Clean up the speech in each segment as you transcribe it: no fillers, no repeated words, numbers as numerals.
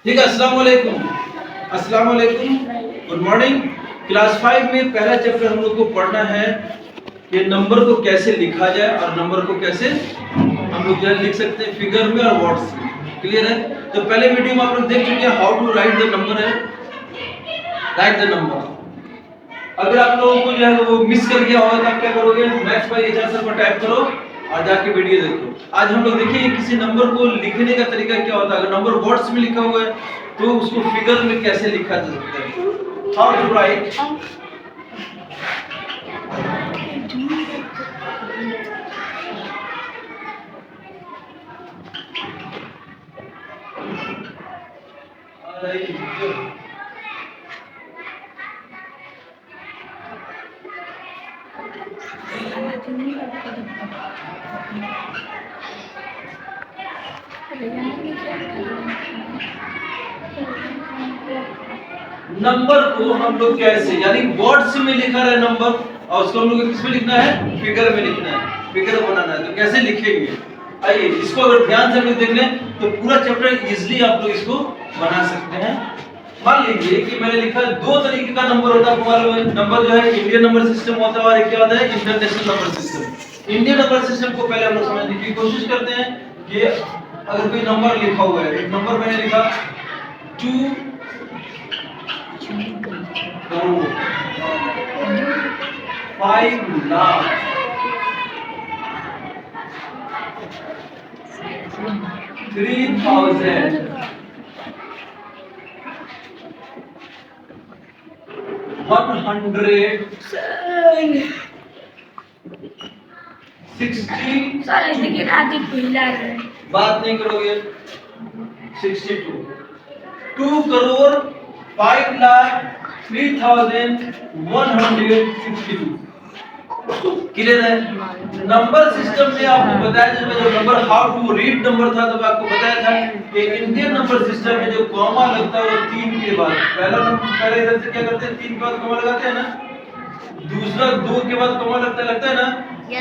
ठीक है। अस्सलाम वालेकुम, अस्सलाम वालेकुम, गुड मॉर्निंग। क्लास 5 में पहला चैप्टर हम लोग को पढ़ना है कि नंबर को कैसे लिखा जाए और नंबर को कैसे हम लोग जो लिख सकते हैं फिगर में और वर्ड्स में। क्लियर है? तो पहले वीडियो में आप लोग देख चुके हैं how to write the number है, राइट द नंबर। अगर आप लोगों को जो है वो मिस कर गया होगा तो आप क्या करोगे, मैथ्स बाय एचआर सर को टाइप करो और जाके वीडियो देखो। आज हम लोग देखिए किसी नंबर को लिखने का तरीका क्या होता है। अगर नंबर वर्ड्स में लिखा हुआ है तो उसको फिगर में कैसे लिखा जा सकता है, हाउ टू राइट। नंबर को हम लोग कैसे, यानी वर्ड्स में लिखा है नंबर और उसको हम लोग किस में लिखना है, फिगर में लिखना है, फिगर बनाना है। तो कैसे लिखेंगे, आइए इसको अगर ध्यान से हम लोग देख लें तो पूरा चैप्टर इजीली आप लोग इसको बना सकते हैं। मान लीजिए कि मैंने लिखा दो तरीके का नंबर होता है, मालूम है। नंबर जो है इंडियन नंबर सिस्टम होता है और एक क्या होता है, international number system. Indian number system को पहले हम लोग समझने की कोशिश करते हैं कि अगर कोई नंबर लिखा हुआ है, एक नंबर मैंने लिखा 2 करोड़ 5 लाख 3000 160 बात नहीं करोगे 62 2 करोड़ 5 लाख 3162। क्लियर है? नंबर सिस्टम में आपको बताया जब number how to read number था तब आपको बताया था कि इंडियन नंबर सिस्टम में जो कॉमा लगता है वो 3 के बाद, पहला नंबर पहले इधर से क्या करते हैं 3 के बाद कॉमा लगाते हैं ना, दूसरा 2 के बाद कॉमा लगता है ना,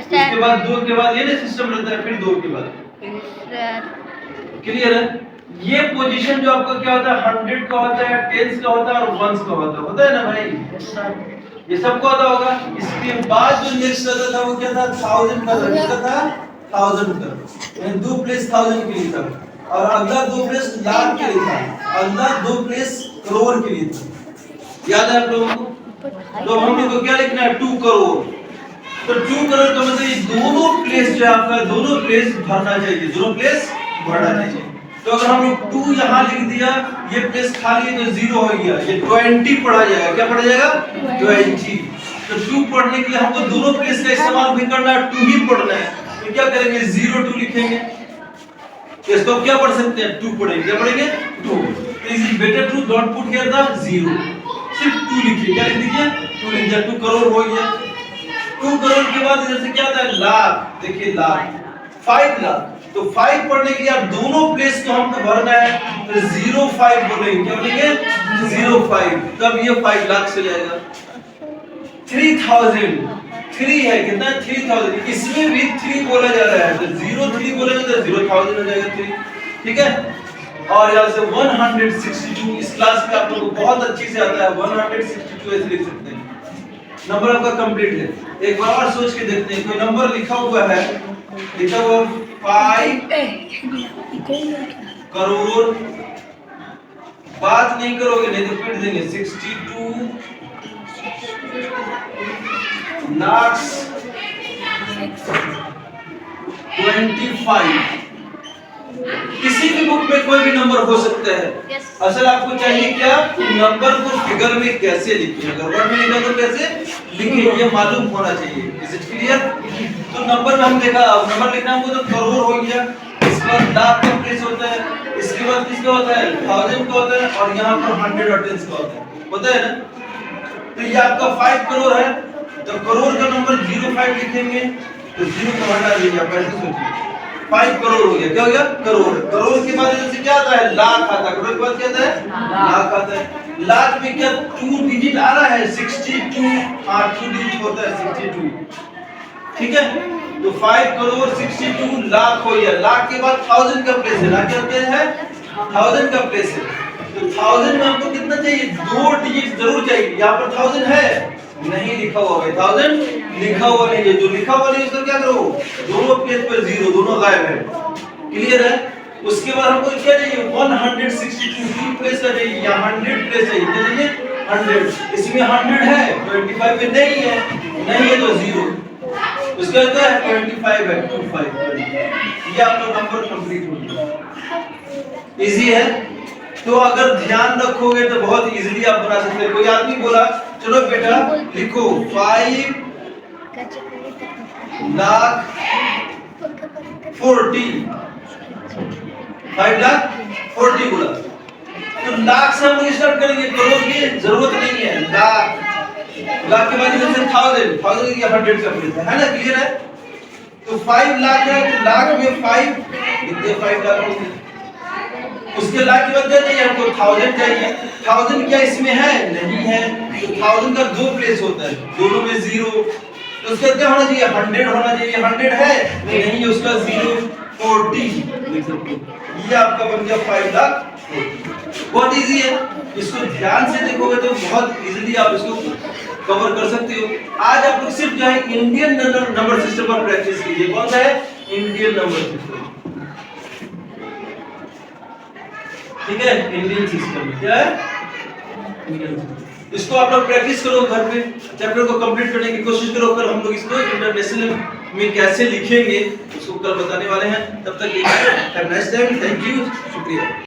उसके बाद 2 के बाद ये ना सिस्टम लगता है, फिर 2 के बाद। क्लियर है? ये पोजीशन जो आपका क्या होता है 100 का होता है, 10s का होता है और 1s का होता है ना भाई, ये सबको आता होगा। इसके बाद जो नेक्स्ट आता था वो क्या था, 1000 का था, किसका था 1000 का, यानी 2 प्लेस 1000 के लिए था और अगला 2 प्लेस लाख के लिए था, अगला 2 प्लेस करोड़ के लिए था। याद है आप लोगों को? तो हम लोग को क्या लिखना है 2 करोड़। तो 2 करोड़ का मतलब ये दोनों प्लेस जो है आपका, दोनों प्लेस भरना चाहिए, दोनों प्लेस भरना चाहिए। तो अगर हम लोग 2 यहाँ लिख दिया, ये प्लेस खाली है तो 0 हो गया, ये 20 पढ़ा जाएगा। क्या पढ़ा जाएगा? 20। तो 2 पढ़ने के लिए हमको दोनों प्लेस का इस्तेमाल भी करना है, 2 ही पढ़ना है। तो क्या करेंगे 0 2 लिखेंगे, इसको क्या पढ़ सकते हैं 2 पढ़ेंगे, क्या पढ़ेंगे 2। तो is better to don't put here the 0, सिर्फ 2 लिखिए। क्या लिख दीजिए 2 लिख दिया, 2 करोड़ हो गया। 2 करोड़ के बाद इधर से क्या आता है लाख, देखिए लाख 5 लाख। तो 5 पढ़ने के लिए आप दोनों प्लेस को हमको भरना है, तो 05 बोलेंगे, क्या बोलेंगे 05, तब ये 5 लाख से जाएगा। 3000 3 है, कितना 3000, इसमें भी 3 बोला जा रहा है, तो 03 बोलेंगे तो 0000 हो जाएगा 3। ठीक है? और यहाँ से 162, इस क्लास में आप लोगों को बहुत अच्छी से आता है, 162 ऐसे लिख सकते हैं। नंबर आपका कंप्लीट है। एक बार और सोच के देखते हैं, कोई नंबर लिखा हुआ है, लिखा हुआ 5 करोड़, बात नहीं करोगे नहीं तो पीट देंगे, 62 लाख 25। किसी भी बुक में कोई भी नंबर हो सकता है। असल आपको चाहिए क्या, नंबर को फिगर में कैसे लिखें, अगर वर्ड में लिखा तो कैसे लिखें ये मालूम होना चाहिए। Is it clear? तो नंबर में हम देखा, अब नंबर लिखना हमको तो करोड़ हो गया, इसके बाद लाख का प्लेस होता है, इसके बाद किसका होता है 1000 का होता है और यहाँ पर 100 और 10 का होता है ना। तो ये आपका 5 करोड़ है, तो करोड़ का नंबर 05 लिखेंगे, तो 0 को हटा दीजिए, आप ऐसे सोचिए 5 करोड़ हो गया। क्या हो गया? करोड़। करोड़ के बाद इधर से क्या आता है लाख आता है, करोड़ के बाद क्या आता है लाख आता है। लाख में क्या 2 डिजिट आ रहा है 62, हाँ 2 डिजिट होता है 62। ठीक है? तो 5 करोड़ 62 लाख हो गया। लाख के बाद 1000 का प्लेस है, लाख क्या प्लेस है 1000 का प्लेस है। तो 1000 में हमको कितना चाहिए, 2 डिजिट जरूर चाहिए। यहाँ पर 1000 है नहीं लिखा हुआ है, 1000 लिखा हुआ नहीं है, जो लिखा हुआ नहीं उसका क्या करो, दोनों पेज पर 0, दोनों गायब है। क्लियर है। उसके बाद हमको क्या चाहिए, 162 प्लेस का चाहिए, यहाँ 100 प्लेस चाहिए, क्या चाहिए 100। इसमें 100 है 25 में नहीं है, नहीं है तो 0। उसका क्या है 25 है 25। ये आपका नंबर कंप्लीट हो गया। इजी है। तो अगर ध्यान रखोगे तो बहुत इजीली आप बना सकते हो। कोई आदमी बोला चलो बेटा लिखो 5 लाख 40, 5 लाख 40 बोला, तो लाख से हम स्टार्ट करेंगे, करोड़ की जरूरत नहीं है। लाख, लाख के बाद में से 1000 या 100 कर लेते हैं, है ना। क्लियर है। तो 5 लाख है, तो लाख में 5 कितने, 5 लाख होंगे। उसके लाख के बाद क्या चाहिए हमको, 1000 चाहिए। 1000 क्या इसमें है, नहीं है, तो 1000 का 2 प्लेस होता है, दोनों में 0। तो उसका क्या होना चाहिए, 100 होना चाहिए। 100 है नहीं है, उसका 0 40 लिख सकते हो। ये आपका बन गया 5 लाख 40। बहुत इजी है। इसको ध्यान से देखोगे तो बहुत इजीली आप इसको कवर कर सकते हो। आज आप लोग सिर्फ जो है इंडियन नंबर सिस्टम पर प्रैक्टिस कीजिए। कौन सा है, इंडियन नंबर सिस्टम। ठीक है, इंडियन सिस्टम क्या है, इंडियन सिस्टम। इसको आप लोग प्रैक्टिस करो घर पे, चैप्टर को कंप्लीट करने की कोशिश करो। कल हम लोग इसको इंटरनेशनल में कैसे लिखेंगे उसको कल बताने वाले हैं। तब तक have nice time, thank you, शुक्रिया।